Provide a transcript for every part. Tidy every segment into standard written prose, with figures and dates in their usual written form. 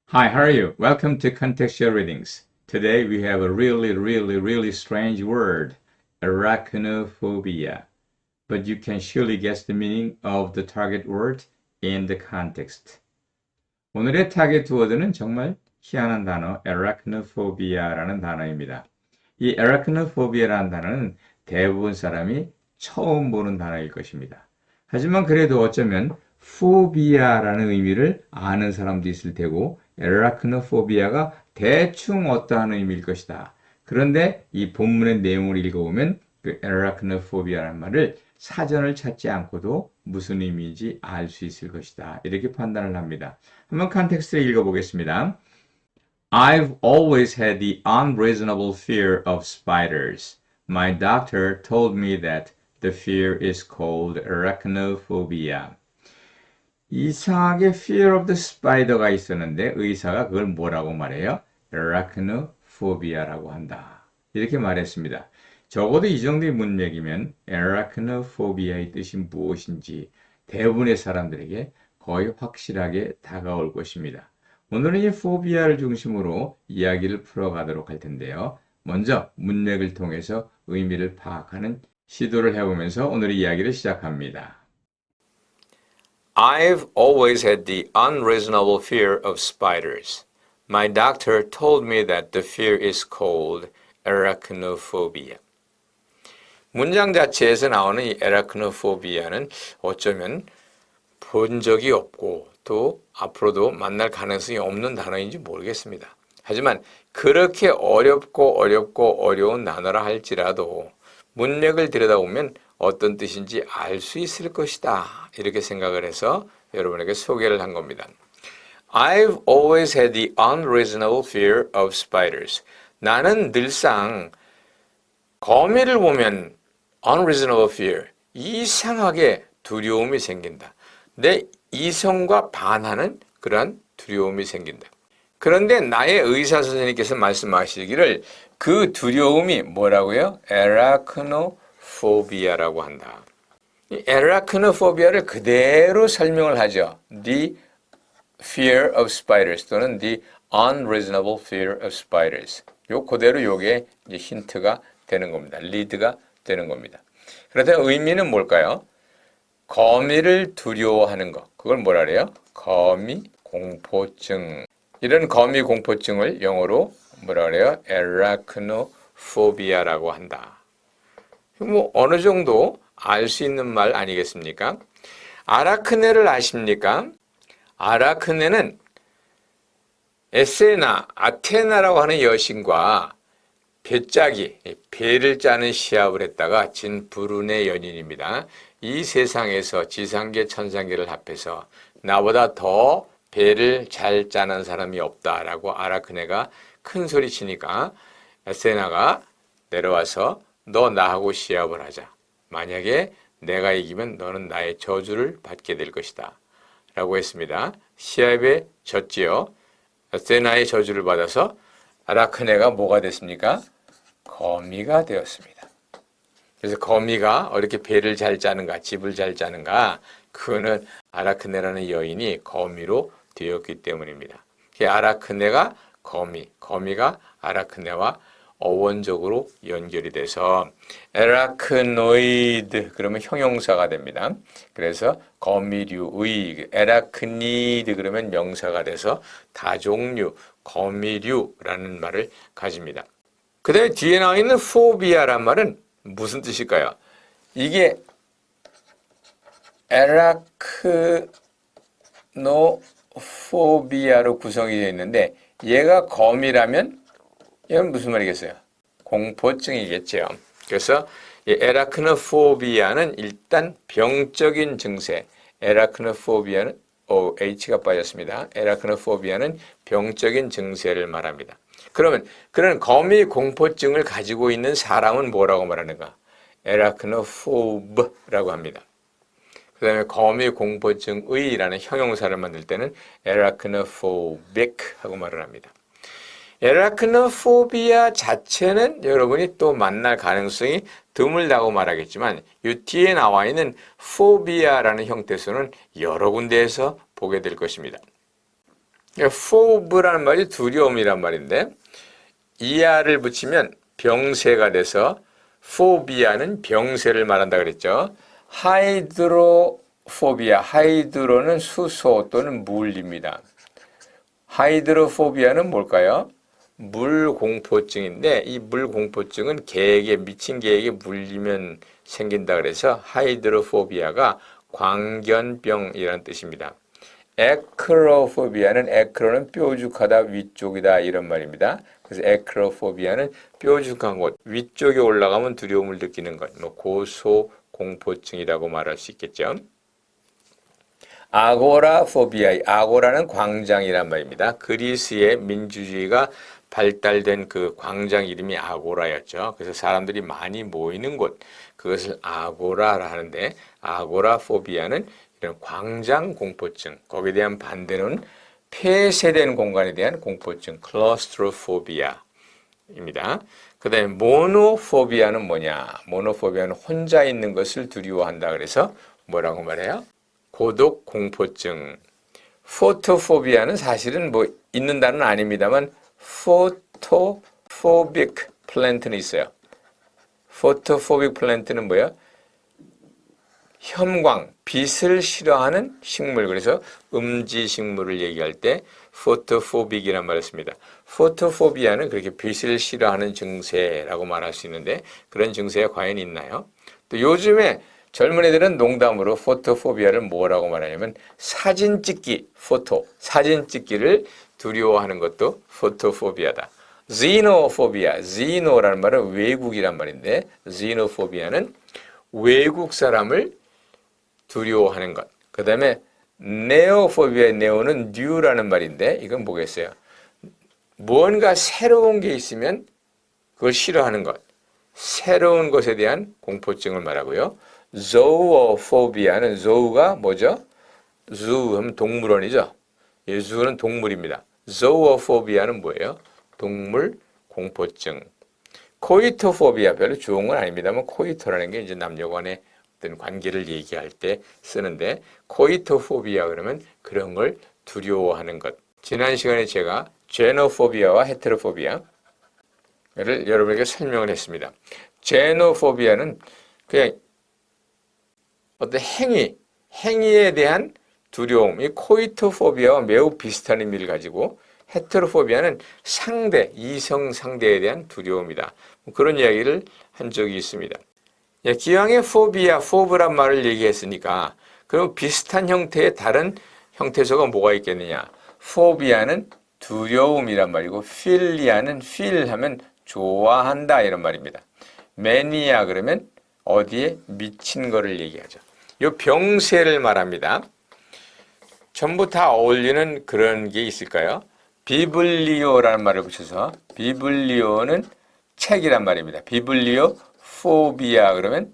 Hi, how are you? Welcome to Contextual Readings. Today we have a really strange word, arachnophobia. But you can surely guess the meaning of the target word in the context. 오늘의 타겟 워드는 정말 희한한 단어, arachnophobia라는 단어입니다. 이 arachnophobia라는 단어는 대부분 사람이 처음 보는 단어일 것입니다. 하지만 그래도 어쩌면 phobia라는 의미를 아는 사람도 있을 테고 arachnophobia가 대충 어떠한 의미일 것이다. 그런데 이 본문의 내용을 읽어보면 그 arachnophobia라는 말을 사전을 찾지 않고도 무슨 의미인지 알 수 있을 것이다. 이렇게 판단을 합니다. 한번 컨텍스트를 읽어보겠습니다. I've always had the unreasonable fear of spiders. My doctor told me that the fear is called arachnophobia. 이상하게 fear of the spider가 있었는데 의사가 그걸 뭐라고 말해요? arachnophobia라고 한다. 이렇게 말했습니다. 적어도 이 정도의 문맥이면 arachnophobia의 뜻이 무엇인지 대부분의 사람들에게 거의 확실하게 다가올 것입니다. 오늘은 이 포비아를 중심으로 이야기를 풀어가도록 할 텐데요. 먼저 문맥을 통해서 의미를 파악하는 시도를 해보면서 오늘의 이야기를 시작합니다. I've always had the unreasonable fear of spiders. My doctor told me that the fear is called arachnophobia. 문장 자체에서 나오는 이 arachnophobia는 어쩌면 본 적이 없고 또 앞으로도 만날 가능성이 없는 단어인지 모르겠습니다. 하지만 그렇게 어려운 단어라 할지라도 문맥을 들여다보면 어떤 뜻인지 알 수 있을 것이다. 이렇게 생각을 해서 여러분에게 소개를 한 겁니다. I've always had the unreasonable fear of spiders. 나는 늘상 거미를 보면 unreasonable fear, 이상하게 두려움이 생긴다. 내 이성과 반하는 그러한 두려움이 생긴다. 그런데 나의 의사 선생님께서 말씀하시기를 그 두려움이 뭐라고요? arachnophobia라고 한다. 이 arachnophobia를 그대로 설명을 하죠. The fear of spiders 또는 the unreasonable fear of spiders. 요 그대로 요게 이제 힌트가 되는 겁니다. 리드가 되는 겁니다. 그렇다면 의미는 뭘까요? 거미를 두려워하는 것. 그걸 뭐라 그래요? 거미 공포증. 이런 거미 공포증을 영어로 뭐라 그래요? arachnophobia라고 한다. 뭐 어느 정도 알 수 있는 말 아니겠습니까? 아라크네를 아십니까? 아라크네는 에세나, 아테나라고 하는 여신과 배짜기, 배를 짜는 시합을 했다가 진 불운의 연인입니다. 이 세상에서 지상계, 천상계를 합해서 나보다 더 배를 잘 짜는 사람이 없다라고 아라크네가 큰 소리 치니까 에세나가 내려와서 너 나하고 시합을 하자. 만약에 내가 이기면 너는 나의 저주를 받게 될 것이다. 라고 했습니다. 시합에 졌지요. 에세나의 저주를 받아서 아라크네가 뭐가 됐습니까? 거미가 되었습니다. 그래서 거미가 어떻게 배를 잘 짜는가, 집을 잘 짜는가, 그거는 아라크네라는 여인이 거미로 되었기 때문입니다. 아라크네가 거미, 거미가 아라크네와 어원적으로 연결이 돼서 에라크노이드 그러면 형용사가 됩니다. 그래서 거미류의 에라크니드 그러면 명사가 돼서 다종류, 거미류라는 말을 가집니다. 그 다음에 뒤에 나와 있는 포비아란 말은 무슨 뜻일까요? 이게 에라크노포비아로 구성이 되어 있는데 얘가 거미라면 이건 무슨 말이겠어요? 공포증이겠죠. 그래서 이 에라크노포비아는 일단 병적인 증세, 에라크노포비아는 H가 빠졌습니다. 에라크노포비아는 병적인 증세를 말합니다. 그러면 그런 거미 공포증을 가지고 있는 사람은 뭐라고 말하는가? 에라크노포브라고 합니다. 그 다음에 거미 공포증의라는 형용사를 만들 때는 에라크노포빅 하고 말을 합니다. 에라크노포비아 자체는 여러분이 또 만날 가능성이 드물다고 말하겠지만 이 뒤에 나와 있는 포비아라는 형태수는 여러 군데에서 보게 될 것입니다. phobe라는 말이 두려움이란 말인데 이하를 붙이면 병세가 돼서 phobia는 병세를 말한다 그랬죠. 하이드로포비아, 하이드로는 수소 또는 물입니다. 하이드로포비아는 뭘까요? 물공포증인데 이 물공포증은 개에게 미친 개에게 물리면 생긴다 그래서 하이드로포비아가 광견병이라는 뜻입니다. 에크로포비아는 에크로는 뾰족하다 위쪽이다 이런 말입니다. 그래서 에크로포비아는 뾰족한 곳 위쪽에 올라가면 두려움을 느끼는 것, 뭐 고소공포증이라고 말할 수 있겠죠. 아고라포비아, 아고라는 광장이란 말입니다. 그리스의 민주주의가 발달된 그 광장 이름이 아고라였죠. 그래서 사람들이 많이 모이는 곳, 그것을 아고라라 하는데 아고라포비아는 이런 광장 공포증, 거기에 대한 반대는 폐쇄된 공간에 대한 공포증, 클러스트로포비아입니다. 그 다음에 모노포비아는 뭐냐? 모노포비아는 혼자 있는 것을 두려워한다. 그래서 뭐라고 말해요? 고독 공포증. 포토포비아는 사실은 뭐 있는 단어는 아닙니다만 포토포빅 플랜트는 있어요. 포토포빅 플랜트는 뭐예요? 혐광, 빛을 싫어하는 식물. 그래서 음지 식물을 얘기할 때 포토포빅이란 말을 씁니다. 포토포비아는 그렇게 빛을 싫어하는 증세라고 말할 수 있는데 그런 증세가 과연 있나요? 또 요즘에 젊은 애들은 농담으로 포토포비아를 뭐라고 말하냐면 사진 찍기, 포토, 사진 찍기를 두려워하는 것도 포토포비아다. xenophobia, xeno라는 말은 외국이란 말인데 xenophobia는 외국 사람을 두려워하는 것. 그 다음에 neophobia, neo는 new라는 말인데 이건 뭐겠어요? 뭔가 새로운 게 있으면 그걸 싫어하는 것. 새로운 것에 대한 공포증을 말하고요. zoophobia는 zoo가 뭐죠? zoo 하면 동물원이죠. 예, zoo는 동물입니다. zoophobia는 뭐예요? 동물 공포증. coitophobia 별로 좋은 건 아닙니다만 coito라는 게 이제 남녀 간의 어떤 관계를 얘기할 때 쓰는데 coitophobia 그러면 그런 걸 두려워하는 것. 지난 시간에 제가 xenophobia와 heterophobia를 여러분에게 설명을 했습니다. xenophobia는 그냥 어떤 행위에 대한 두려움, 이 코이토포비아와 매우 비슷한 의미를 가지고 헤테로포비아는 상대, 이성 상대에 대한 두려움이다. 그런 이야기를 한 적이 있습니다. 기왕에 포비아, 포브란 말을 얘기했으니까 그럼 비슷한 형태의 다른 형태소가 뭐가 있겠느냐? 포비아는 두려움이란 말이고 필리아는 feel 하면 좋아한다 이런 말입니다. 매니아 그러면 어디에 미친 거를 얘기하죠. 이 병세를 말합니다. 전부 다 어울리는 그런 게 있을까요? 비블리오라는 말을 붙여서 비블리오는 책이란 말입니다. 비블리오 포비아 그러면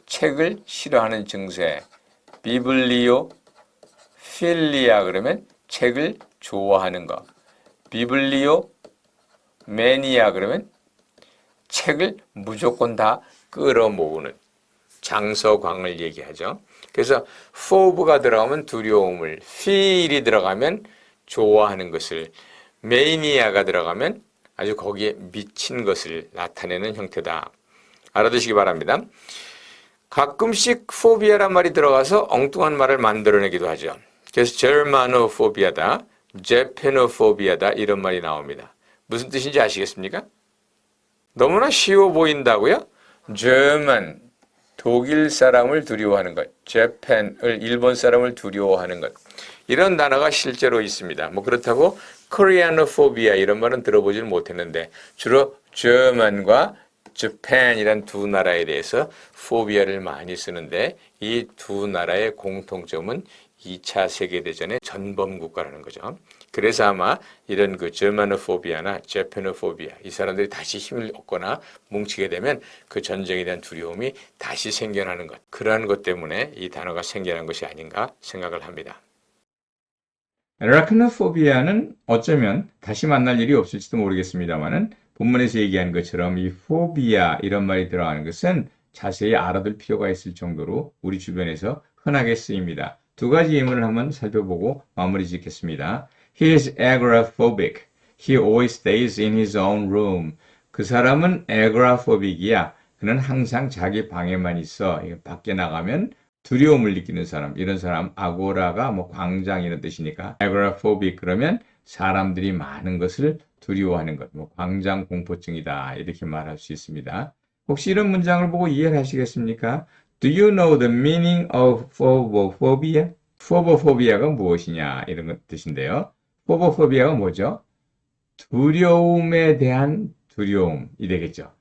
책을 싫어하는 증세. 비블리오 필리아 그러면 책을 좋아하는 것. 비블리오 매니아 그러면 책을 무조건 다 끌어모으는 장서광을 얘기하죠. 그래서 포브가 들어가면 두려움을, feel이 들어가면 좋아하는 것을, 매니아가 들어가면 아주 거기에 미친 것을 나타내는 형태다. 알아두시기 바랍니다. 가끔씩 포비아란 말이 들어가서 엉뚱한 말을 만들어내기도 하죠. 그래서 제르마노포비아다, 제페노포비아다 이런 말이 나옵니다. 무슨 뜻인지 아시겠습니까? 너무나 쉬워 보인다고요? German, 독일 사람을 두려워하는 것, Japan을 일본 사람을 두려워하는 것 이런 단어가 실제로 있습니다. 뭐 그렇다고 Koreanophobia 이런 말은 들어보지는 못했는데 주로 German과 Japan이란 두 나라에 대해서 포비아를 많이 쓰는데 이 두 나라의 공통점은 2차 세계대전의 전범 국가라는 거죠. 그래서 아마 이런 그 제르마노포비아나 제페노포비아 이 사람들이 다시 힘을 얻거나 뭉치게 되면 그 전쟁에 대한 두려움이 다시 생겨나는 것. 그러한 것 때문에 이 단어가 생겨난 것이 아닌가 생각을 합니다. 아라크노포비아는 어쩌면 다시 만날 일이 없을지도 모르겠습니다만은 본문에서 얘기한 것처럼 이 포비아 이런 말이 들어가는 것은 자세히 알아둘 필요가 있을 정도로 우리 주변에서 흔하게 쓰입니다. 두 가지 예문을 한번 살펴보고 마무리 짓겠습니다. He is agoraphobic. He always stays in his own room. 그 사람은 agoraphobic이야. 그는 항상 자기 방에만 있어. 밖에 나가면 두려움을 느끼는 사람. 이런 사람, 아고라가 뭐 광장 이런 뜻이니까 agoraphobic 그러면 사람들이 많은 것을 두려워하는 것. 뭐 광장 공포증이다. 이렇게 말할 수 있습니다. 혹시 이런 문장을 보고 이해를 하시겠습니까? Do you know the meaning of phobophobia? phobophobia가 무엇이냐 이런 뜻인데요. phobophobia가 뭐죠? 두려움에 대한 두려움이 되겠죠.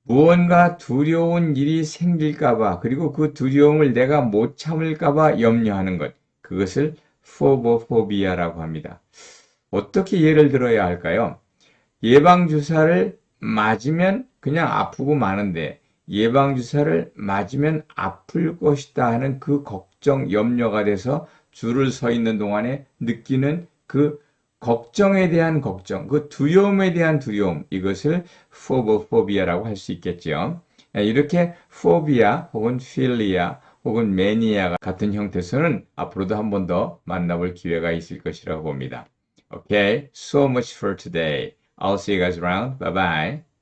무언가 두려운 일이 생길까봐 그리고 그 두려움을 내가 못 참을까봐 염려하는 것. 그것을 phobophobia라고 합니다. 어떻게 예를 들어야 할까요? 예방주사를 맞으면 그냥 아프고 마는데 예방주사를 맞으면 아플 것이다 하는 그 걱정, 염려가 돼서 줄을 서 있는 동안에 느끼는 그 걱정에 대한 걱정, 그 두려움에 대한 두려움, 이것을 phobophobia라고 할 수 있겠죠. 이렇게 phobia 혹은 philia 혹은 mania 같은 형태에서는 앞으로도 한 번 더 만나볼 기회가 있을 것이라고 봅니다. Okay, so much for today. I'll see you guys around. Bye bye.